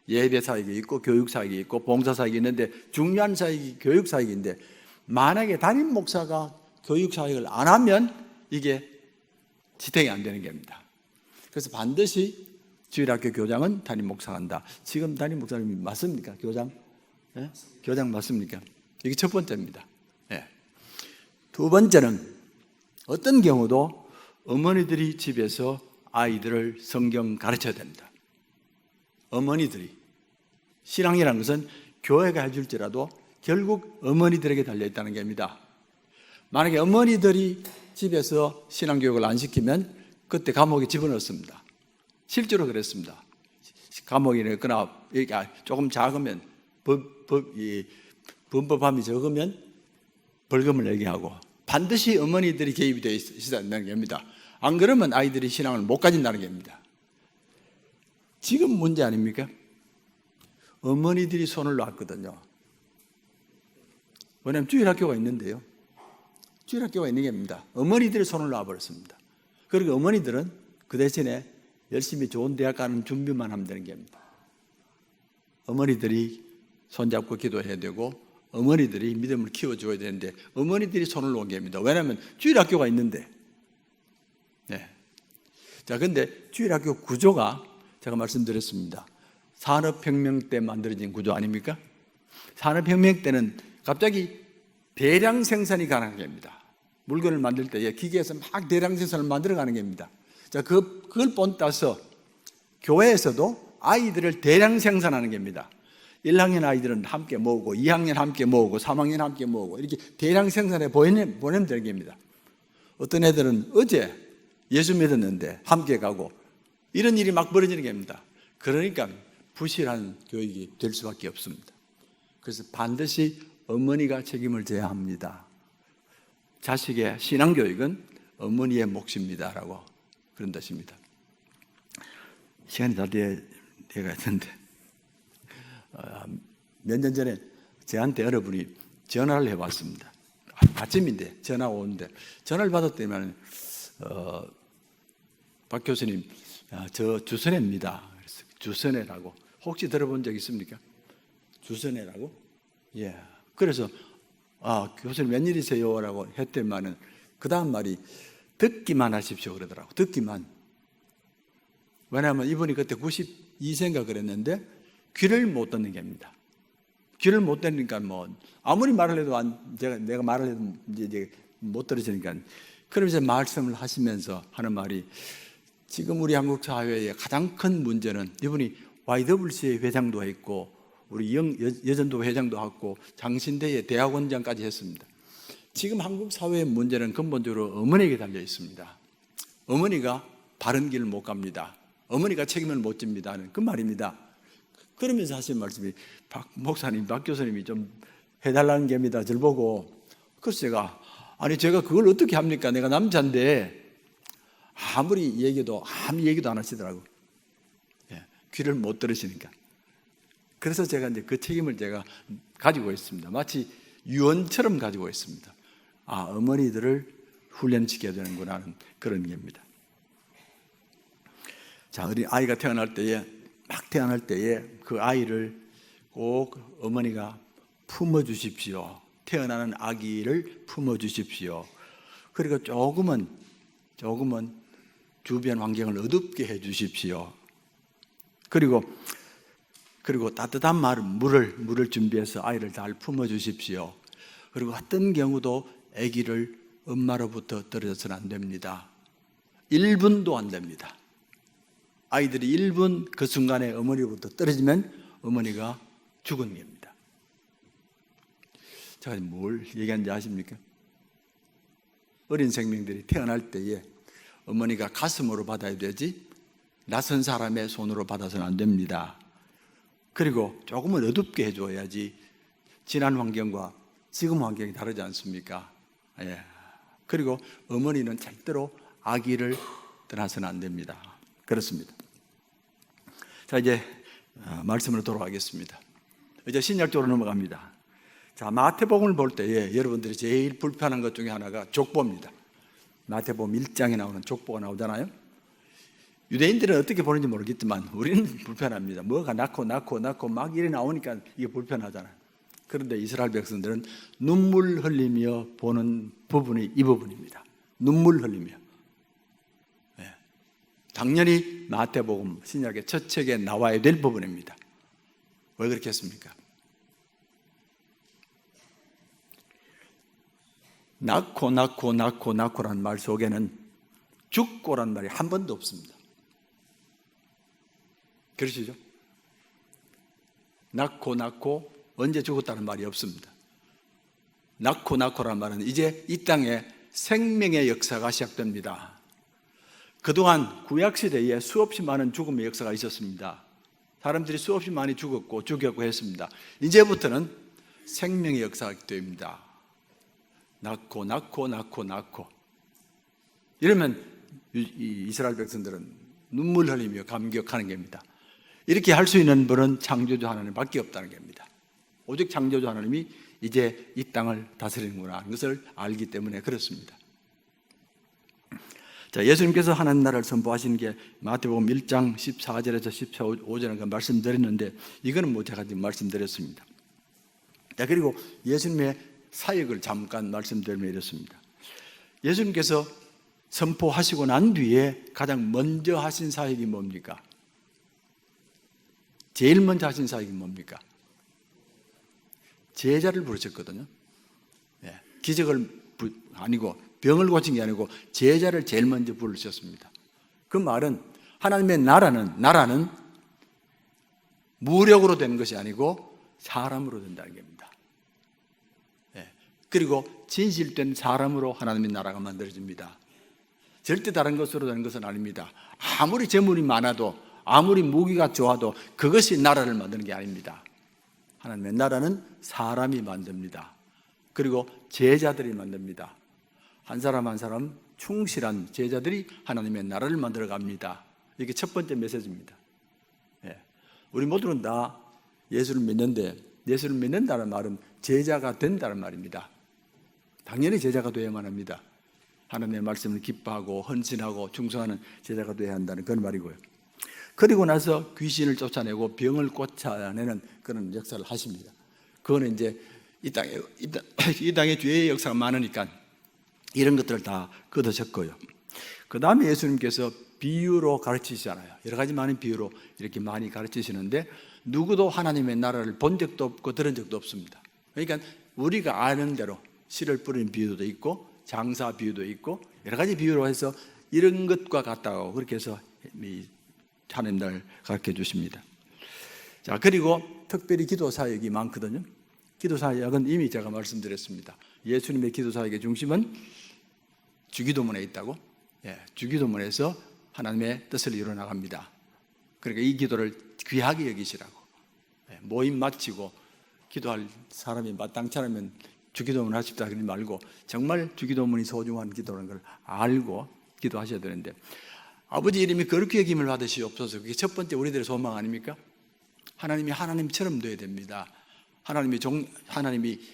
예배 사역이 있고 교육 사역이 있고 봉사 사역이 있는데 중요한 사역이 교육 사역인데 만약에 담임 목사가 교육 사역을 안 하면 이게 지탱이 안 되는 겁니다. 그래서 반드시 주일학교 교장은 담임 목사가 한다. 지금 담임 목사님이 맞습니까? 교장? 네? 교장 맞습니까? 이게 첫 번째입니다. 네. 두 번째는 어떤 경우도 어머니들이 집에서 아이들을 성경 가르쳐야 됩니다. 어머니들이. 신앙이라는 것은 교회가 해줄지라도 결국 어머니들에게 달려있다는 겁니다. 만약에 어머니들이 집에서 신앙교육을 안 시키면 그때 감옥에 집어넣습니다. 실제로 그랬습니다. 감옥에 있거나 조금 작으면 범법함이 적으면 벌금을 내게 하고 반드시 어머니들이 개입이 되어 있어야 된다는 겁니다. 안 그러면 아이들이 신앙을 못 가진다는 겁니다. 지금 문제 아닙니까? 어머니들이 손을 놨거든요. 왜냐하면 주일학교가 있는데요. 주일학교가 있는 겁니다. 어머니들이 손을 놔버렸습니다. 그리고 어머니들은 그 대신에 열심히 좋은 대학 가는 준비만 하면 되는 겁니다. 어머니들이 손잡고 기도해야 되고 어머니들이 믿음을 키워줘야 되는데 어머니들이 손을 놓은 겁니다. 왜냐하면 주일학교가 있는데. 네. 자, 근데 주일학교 구조가 제가 말씀드렸습니다. 산업혁명 때 만들어진 구조 아닙니까? 산업혁명 때는 갑자기 대량 생산이 가능한 겁니다. 물건을 만들 때에 기계에서 막 대량 생산을 만들어가는 겁니다. 자, 그걸 본따서 교회에서도 아이들을 대량 생산하는 겁니다. 1학년 아이들은 함께 모으고 2학년 함께 모으고 3학년 함께 모으고 이렇게 대량 생산해 보내면 되는 겁니다. 어떤 애들은 어제 예수 믿었는데 함께 가고 이런 일이 막 벌어지는 겁니다. 그러니까 부실한 교육이 될 수밖에 없습니다. 그래서 반드시 어머니가 책임을 져야 합니다. 자식의 신앙교육은 어머니의 몫입니다라고 그런 뜻입니다. 시간이 다 돼가 있는데 몇 년 전에 저한테 여러분이 전화를 해봤습니다. 아침인데 전화가 오는데 전화를 받았더니 박 교수님 저 주선혜입니다. 그래서 주선혜라고 혹시 들어본 적 있습니까? 주선혜라고? 예. 그래서 교수님 웬일이세요? 라고 했더니만은 그 다음 말이 듣기만 하십시오 그러더라고. 듣기만. 왜냐하면 이분이 그때 92세인가 그랬는데 귀를 못 듣는 겁니다. 귀를 못 듣니까 뭐 아무리 말을 해도 내가 말을 해도 이제 못 들으시니까 그러면서 말씀을 하시면서 하는 말이 지금 우리 한국 사회의 가장 큰 문제는 이분이 YWCA 회장도 했고 우리 여전도 회장도 하고 장신대의 대학원장까지 했습니다. 지금 한국 사회의 문제는 근본적으로 어머니에게 달려 있습니다. 어머니가 바른 길을 못 갑니다. 어머니가 책임을 못 집니다. 그 말입니다. 그러면서 하신 말씀이 박 목사님, 박 교수님이 좀 해달라는 겁니다. 저를 보고. 그래서 제가 그걸 어떻게 합니까? 내가 남자인데 아무리 얘기도 안 하시더라고. 예, 귀를 못 들으시니까. 그래서 제가 이제 그 책임을 제가 가지고 있습니다. 마치 유언처럼 가지고 있습니다. 어머니들을 훈련시켜야 되는구나 하는 그런 겁니다. 자, 우리 아이가 막 태어날 때에 그 아이를 꼭 어머니가 품어주십시오. 태어나는 아기를 품어주십시오. 그리고 조금은 주변 환경을 어둡게 해주십시오. 그리고 따뜻한 물을 준비해서 아이를 잘 품어주십시오. 그리고 어떤 경우도 아기를 엄마로부터 떨어져서는 안 됩니다. 1분도 안 됩니다. 아이들이 1분 그 순간에 어머니로부터 떨어지면 어머니가 죽은 겁니다. 제가 뭘 얘기하는지 아십니까? 어린 생명들이 태어날 때에 어머니가 가슴으로 받아야 되지 낯선 사람의 손으로 받아서는 안 됩니다. 그리고 조금은 어둡게 해줘야지 지난 환경과 지금 환경이 다르지 않습니까? 예. 그리고 어머니는 절대로 아기를 떠나서는 안 됩니다. 그렇습니다. 자, 이제 말씀으로 돌아가겠습니다. 이제 신약 쪽으로 넘어갑니다. 자, 마태복음을 볼 때에 여러분들이 제일 불편한 것 중에 하나가 족보입니다. 마태복음 1장에 나오는 족보가 나오잖아요. 유대인들은 어떻게 보는지 모르겠지만 우리는 불편합니다. 뭐가 낳고 막 이래 나오니까 이게 불편하잖아요. 그런데 이스라엘 백성들은 눈물 흘리며 보는 부분이 이 부분입니다. 눈물 흘리며. 네. 당연히 마태복음 신약의 첫 책에 나와야 될 부분입니다. 왜 그렇게 했습니까? 낳고라는 말 속에는 죽고라는 말이 한 번도 없습니다. 그러시죠? 낳고 언제 죽었다는 말이 없습니다. 낳고라는 말은 이제 이 땅에 생명의 역사가 시작됩니다. 그동안 구약시대에 수없이 많은 죽음의 역사가 있었습니다. 사람들이 수없이 많이 죽였고 했습니다. 이제부터는 생명의 역사가 됩니다. 낳고 이러면 이스라엘 백성들은 눈물 흘리며 감격하는 겁니다. 이렇게 할 수 있는 분은 창조주 하나님밖에 없다는 겁니다. 오직 창조주 하나님이 이제 이 땅을 다스리는구나 하는 것을 알기 때문에 그렇습니다. 자, 예수님께서 하나님 나라를 선포하시는 게 마태복음 1장 14절에서 15절에 말씀드렸는데, 이거는 뭐 제가 지금 말씀드렸습니다. 자, 그리고 예수님의 사역을 잠깐 말씀드리면 이렇습니다. 예수님께서 선포하시고 난 뒤에 가장 먼저 하신 사역이 뭡니까? 제일 먼저 하신 사역이 뭡니까? 제자를 부르셨거든요. 기적을 아니고 병을 고친 게 아니고 제자를 제일 먼저 부르셨습니다. 그 말은 하나님의 나라는 무력으로 되는 것이 아니고 사람으로 된다는 겁니다. 그리고 진실된 사람으로 하나님의 나라가 만들어집니다. 절대 다른 것으로 되는 것은 아닙니다. 아무리 재물이 많아도, 아무리 무기가 좋아도 그것이 나라를 만드는 게 아닙니다. 하나님의 나라는 사람이 만듭니다. 그리고 제자들이 만듭니다. 한 사람 한 사람 충실한 제자들이 하나님의 나라를 만들어 갑니다. 이게 첫 번째 메시지입니다. 우리 모두는 다 예수를 믿는데, 예수를 믿는다는 말은 제자가 된다는 말입니다. 당연히 제자가 되어야만 합니다. 하나님의 말씀을 기뻐하고 헌신하고 충성하는 제자가 되어야 한다는 그런 말이고요. 그리고 나서 귀신을 쫓아내고 병을 고쳐내는 그런 역사를 하십니다. 그거는 이제 이 땅에 죄의 역사가 많으니까 이런 것들을 다 걷어졌고요. 그 다음에 예수님께서 비유로 가르치시잖아요. 여러 가지 많은 비유로 이렇게 많이 가르치시는데, 누구도 하나님의 나라를 본 적도 없고 들은 적도 없습니다. 그러니까 우리가 아는 대로 씨를 뿌리는 비유도 있고 장사 비유도 있고 여러 가지 비유로 해서 이런 것과 같다고 그렇게 해서 하나님 나라를 가르쳐 주십니다. 자, 그리고 특별히 기도 사역이 많거든요. 기도 사역은 이미 제가 말씀드렸습니다. 예수님의 기도 사역의 중심은 주기도문에 있다고. 주기도문에서 하나님의 뜻을 이루어 나갑니다. 그러니까 이 기도를 귀하게 여기시라고. 모임 마치고 기도할 사람이 마땅치 않으면 주기도문 하십시다 그러지 말고 정말 주기도문이 소중한 기도라는 걸 알고 기도하셔야 되는데, 아버지 이름이 거룩히 여김을 받으시옵소서. 그게 첫 번째 우리들의 소망 아닙니까? 하나님이 하나님처럼 되어야 됩니다. 하나님이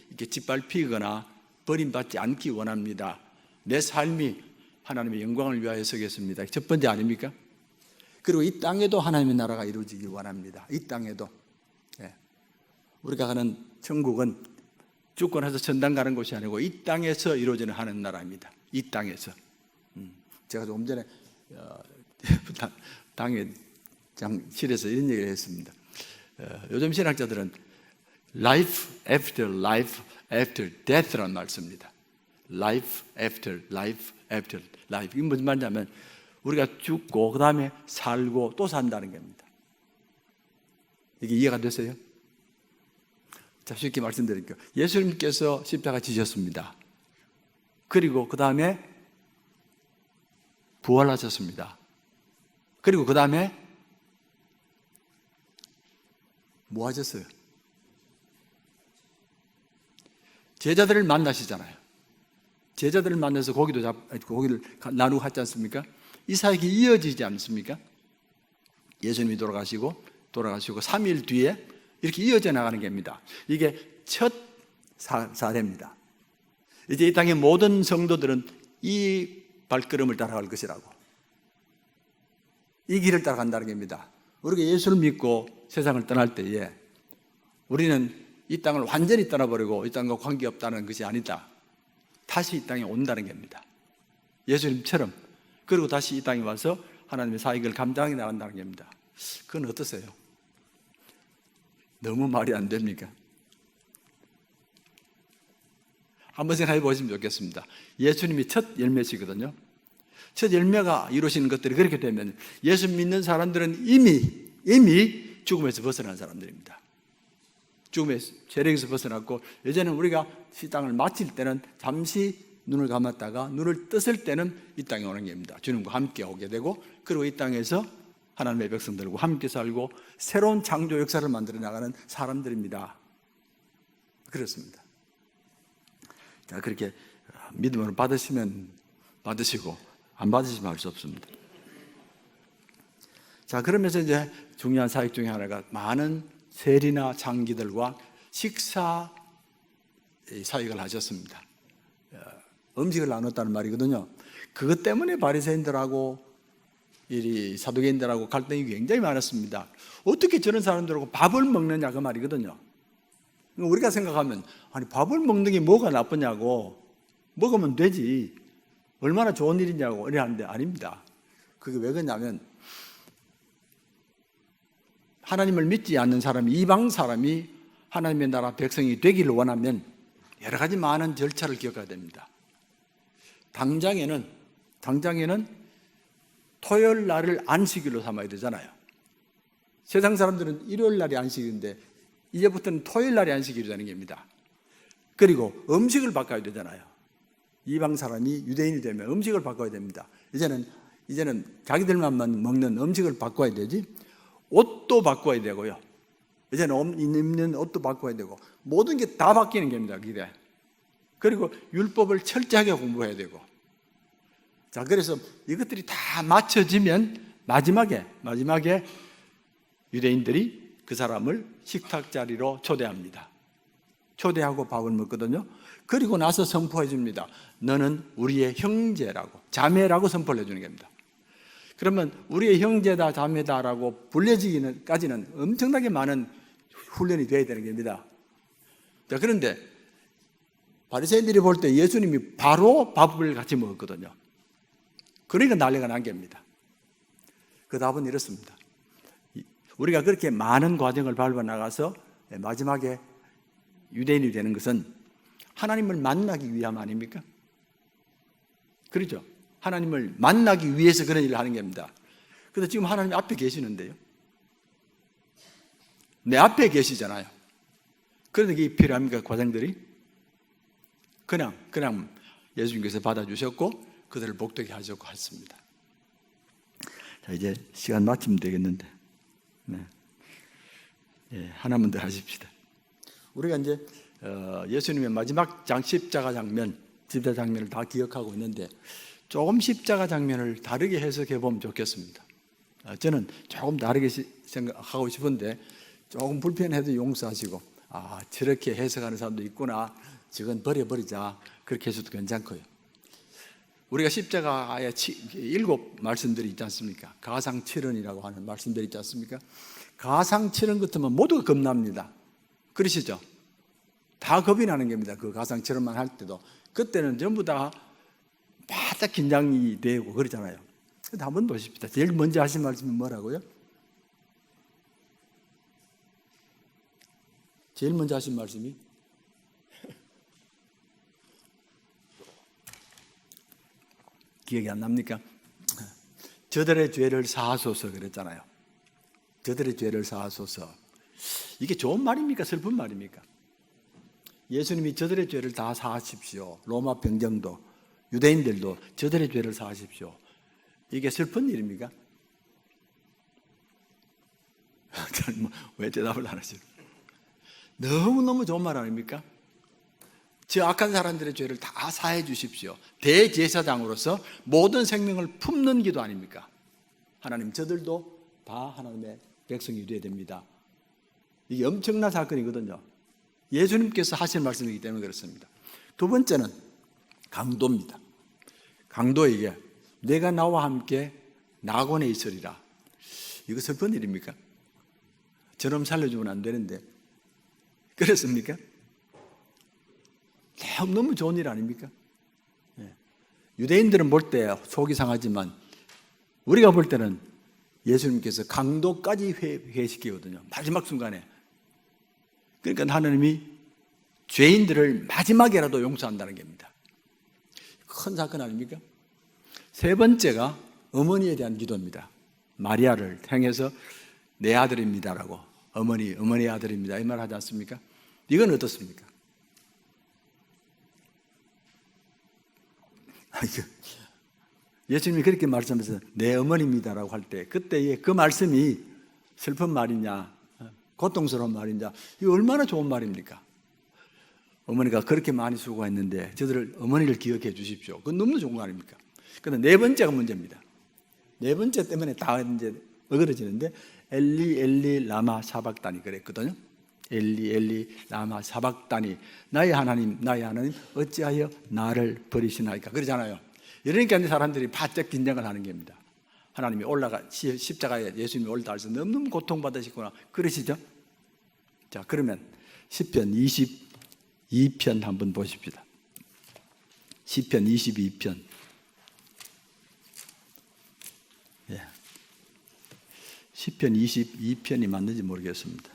이렇게 짓밟히거나 버림받지 않기 원합니다. 내 삶이 하나님의 영광을 위하여 서겠습니다. 첫 번째 아닙니까? 그리고 이 땅에도 하나님의 나라가 이루어지기 원합니다. 이 땅에도. 우리가 가는 천국은 죽고 나서 천당 가는 곳이 아니고 이 땅에서 이루어지는 하나님 나라입니다. 이 땅에서. 제가 조금 전에 당회장실에서 이런 얘기를 했습니다. 요즘 신학자들은 life after life after death라는 말 씁니다. life after life after life. 이게 무슨 말이냐면 우리가 죽고 그 다음에 살고 또 산다는 겁니다. 이게 이해가 되세요? 자, 쉽게 말씀드릴게요. 예수님께서 십자가 지셨습니다. 그리고 그 다음에 부활하셨습니다. 그리고 그 다음에 뭐 하셨어요? 제자들을 만나시잖아요. 제자들을 만나서 고기를 나누고 하지 않습니까? 이 사역이 이어지지 않습니까? 예수님이 돌아가시고 3일 뒤에 이렇게 이어져 나가는 겁니다. 이게 첫 사례입니다. 이제 이 땅의 모든 성도들은 이 발걸음을 따라갈 것이라고, 이 길을 따라간다는 겁니다. 우리가 예수를 믿고 세상을 떠날 때에 우리는 이 땅을 완전히 떠나버리고 이 땅과 관계없다는 것이 아니다. 다시 이 땅에 온다는 겁니다. 예수님처럼. 그리고 다시 이 땅에 와서 하나님의 사역을 감당해 나간다는 겁니다. 그건 어떠세요? 너무 말이 안 됩니까? 한번 생각해 보시면 좋겠습니다. 예수님이 첫 열매시거든요. 첫 열매가 이루어지는 것들이 그렇게 되면 예수 믿는 사람들은 이미 죽음에서 벗어난 사람들입니다. 죽음의 세력에서 벗어났고, 예전에 우리가 이 땅을 마칠 때는 잠시 눈을 감았다가 눈을 떴을 때는 이 땅에 오는 겁니다. 주님과 함께 오게 되고, 그리고 이 땅에서 하나님의 백성들과 함께 살고 새로운 창조 역사를 만들어 나가는 사람들입니다. 그렇습니다. 자, 그렇게 믿음으로 받으시면 받으시고 안 받으시면 할 수 없습니다. 자, 그러면서 이제 중요한 사역 중에 하나가 많은 세리나 장기들과 식사 사역을 하셨습니다. 음식을 나눴다는 말이거든요. 그것 때문에 바리새인들하고 이 사두개인들하고 갈등이 굉장히 많았습니다. 어떻게 저런 사람들하고 밥을 먹느냐 그 말이거든요. 우리가 생각하면 아니 밥을 먹는 게 뭐가 나쁘냐고, 먹으면 되지, 얼마나 좋은 일이냐고 이러는데 아닙니다. 그게 왜 그러냐면 하나님을 믿지 않는 사람이, 이방 사람이 하나님의 나라 백성이 되기를 원하면 여러 가지 많은 절차를 겪어야 됩니다. 당장에는 토요일 날을 안식일로 삼아야 되잖아요. 세상 사람들은 일요일 날이 안식일인데 이제부터는 토요일 날이 안식일이 되는 겁니다. 그리고 음식을 바꿔야 되잖아요. 이방 사람이 유대인이 되면 음식을 바꿔야 됩니다. 이제는 자기들만 먹는 음식을 바꿔야 되지, 옷도 바꿔야 되고요. 이제는 입는 옷도 바꿔야 되고 모든 게 다 바뀌는 겁니다. 그게. 그리고 율법을 철저하게 공부해야 되고. 자, 그래서 이것들이 다 맞춰지면 마지막에 유대인들이 그 사람을 식탁 자리로 초대합니다. 초대하고 밥을 먹거든요. 그리고 나서 선포해 줍니다. 너는 우리의 형제라고, 자매라고 선포를 해주는 겁니다. 그러면 우리의 형제다 자매다라고 불려지기까지는 엄청나게 많은 훈련이 되어야 되는 겁니다. 자, 그런데 바리새인들이 볼 때 예수님이 바로 밥을 같이 먹었거든요. 그러니까 난리가 난 겁니다. 그 답은 이렇습니다. 우리가 그렇게 많은 과정을 밟아 나가서 마지막에 유대인이 되는 것은 하나님을 만나기 위함 아닙니까? 그렇죠? 하나님을 만나기 위해서 그런 일을 하는 겁니다. 그래서 지금 하나님 앞에 계시는데요, 내 앞에 계시잖아요. 그런데 이게 필요합니까? 과정들이? 그냥 예수님께서 받아주셨고 그들을 복되게 하셨고 했습니다. 자, 이제 시간 마치면 되겠는데, 하나만 더 하십시다. 우리가 이제 예수님의 마지막 십자가 장면을 다 기억하고 있는데 조금 십자가 장면을 다르게 해석해 보면 좋겠습니다. 저는 조금 다르게 생각하고 싶은데 조금 불편해도 용서하시고, 저렇게 해석하는 사람도 있구나, 저건 버려버리자, 그렇게 해서도 괜찮고요. 우리가 십자가에 7 말씀들이 있지 않습니까? 가상 7언이라고 하는 말씀들이 있지 않습니까? 가상 7언 같으면 모두가 겁납니다. 그러시죠? 다 겁이 나는 겁니다. 그 가상 7언만 할 때도. 그때는 전부 다 바짝 긴장이 되고 그러잖아요. 한번 보십시다. 제일 먼저 하신 말씀이 뭐라고요? 제일 먼저 하신 말씀이 기억이 안 납니까? 저들의 죄를 사하소서 그랬잖아요. 저들의 죄를 사하소서. 이게 좋은 말입니까? 슬픈 말입니까? 예수님이 저들의 죄를 다 사하십시오. 로마 병정도, 유대인들도 저들의 죄를 사하십시오. 이게 슬픈 일입니까? 왜 대답을 안 하시죠? 너무너무 좋은 말 아닙니까? 저 악한 사람들의 죄를 다 사해 주십시오. 대제사장으로서 모든 생명을 품는 기도 아닙니까? 하나님, 저들도 다 하나님의 백성이 되어야 됩니다. 이게 엄청난 사건이거든요. 예수님께서 하신 말씀이기 때문에 그렇습니다. 두 번째는 강도입니다. 강도에게 내가 나와 함께 낙원에 있으리라. 이거 슬픈 일입니까? 저놈 살려주면 안 되는데 그렇습니까? 너무 좋은 일 아닙니까? 유대인들은 볼 때 속이 상하지만 우리가 볼 때는 예수님께서 강도까지 회시키거든요. 마지막 순간에. 그러니까 하나님이 죄인들을 마지막에라도 용서한다는 겁니다. 큰 사건 아닙니까? 세 번째가 어머니에 대한 기도입니다. 마리아를 향해서 내 아들입니다라고, 어머니의 아들입니다, 이 말 하지 않습니까? 이건 어떻습니까? 예수님이 그렇게 말씀하셔서 내 어머니입니다라고 할 때 그때의 그 말씀이 슬픈 말이냐 고통스러운 말이냐 이거 얼마나 좋은 말입니까? 어머니가 그렇게 많이 수고했는데 저들을 어머니를 기억해 주십시오. 그건 너무 좋은 거 아닙니까? 그런데 네 번째가 문제입니다. 네 번째 때문에 다 이제 어그러지는데 엘리 엘리 라마 사박다니 그랬거든요. 엘리 엘리 라마 사박다니 나의 하나님 어찌하여 나를 버리시나이까 그러잖아요. 이러니까 사람들이 바짝 긴장을 하는 겁니다. 하나님이 십자가에 예수님이 올라가서 너무너무 고통받으시구나 그러시죠? 자 그러면 시편 22편 한번 보십시다. 시편 22편. 예. 시편 22편이 맞는지 모르겠습니다.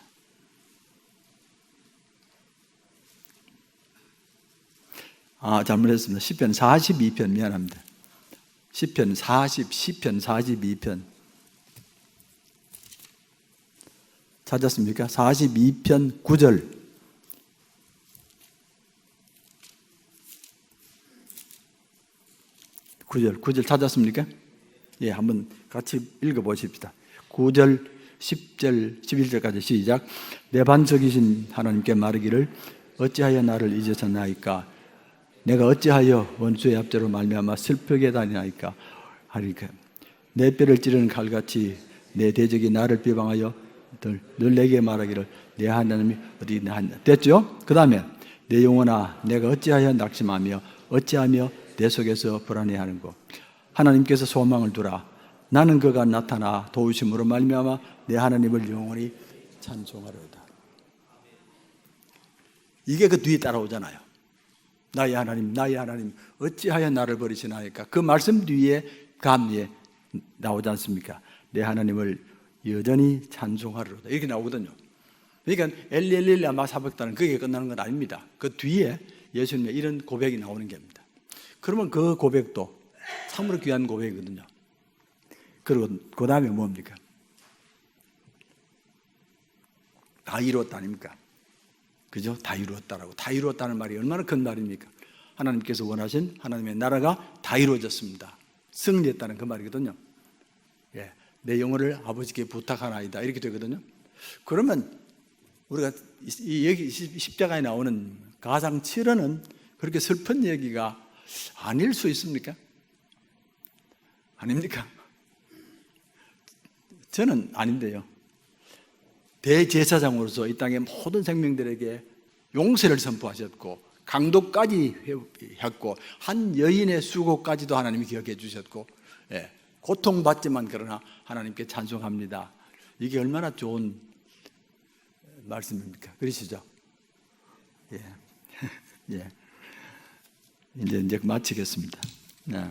잘못했습니다. 시편 42편 미안합니다. 시편 42편 찾았습니까? 42편 9절. 구절 찾았습니까? 예, 한번 같이 읽어보십시다. 9절, 10절, 11절까지 시작. 내 반석이신 하나님께 말하기를 어찌하여 나를 잊으셨나이까? 내가 어찌하여 원수의 압제로 말미암아 슬프게 다니나이까? 하리까 내 뼈를 찌르는 칼같이 내 대적이 나를 비방하여 늘 내게 말하기를 내 하나님이 어디 있나 하냐. 됐죠? 그 다음에 내 영혼아 내가 어찌하여 낙심하며 어찌하며 내 속에서 불안해하는고 하나님께서 소망을 두라. 나는 그가 나타나 도우심으로 말미암아 내 하나님을 영원히 찬송하리로다. 이게 그 뒤에 따라오잖아요. 나의 하나님 어찌하여 나를 버리시나이까. 그 말씀 뒤에 감리에 나오지 않습니까? 내 하나님을 여전히 찬송하리로다 이렇게 나오거든요. 그러니까 엘리 라마 사박다는 그게 끝나는 건 아닙니다. 그 뒤에 예수님의 이런 고백이 나오는 겁니다. 그러면 그 고백도 참으로 귀한 고백이거든요. 그리고 그 다음에 뭡니까? 다 이루었다 아닙니까? 그죠? 다 이루었다라고. 다 이루었다는 말이 얼마나 큰 말입니까? 하나님께서 원하신 하나님의 나라가 다 이루어졌습니다. 승리했다는 그 말이거든요. 예, 내 영혼을 아버지께 부탁하나이다 이렇게 되거든요. 그러면 우리가 이 여기 십자가에 나오는 가장 7호는 그렇게 슬픈 얘기가 아닐 수 있습니까? 아닙니까? 저는 아닌데요. 대제사장으로서 이 땅의 모든 생명들에게 용서를 선포하셨고 강도까지 했고 한 여인의 수고까지도 하나님이 기억해 주셨고 고통받지만 그러나 하나님께 찬송합니다. 이게 얼마나 좋은 말씀입니까? 그러시죠? 예. 예. 이제 마치겠습니다. 네.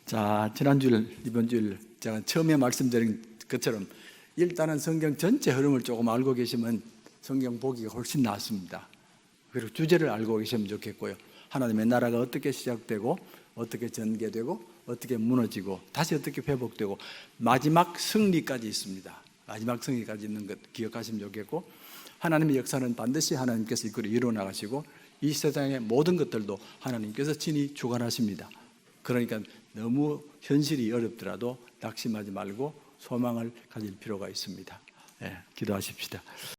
자, 지난주일, 이번 주일 제가 처음에 말씀드린 것처럼 일단은 성경 전체 흐름을 조금 알고 계시면 성경 보기가 훨씬 낫습니다. 그리고 주제를 알고 계시면 좋겠고요. 하나님의 나라가 어떻게 시작되고 어떻게 전개되고 어떻게 무너지고 다시 어떻게 회복되고 마지막 승리까지 있습니다. 마지막 승리까지 있는 것 기억하시면 좋겠고 하나님의 역사는 반드시 하나님께서 이끌어 나가시고 이 세상의 모든 것들도 하나님께서 친히 주관하십니다. 그러니까 너무 현실이 어렵더라도 낙심하지 말고 소망을 가질 필요가 있습니다. 기도하십시다.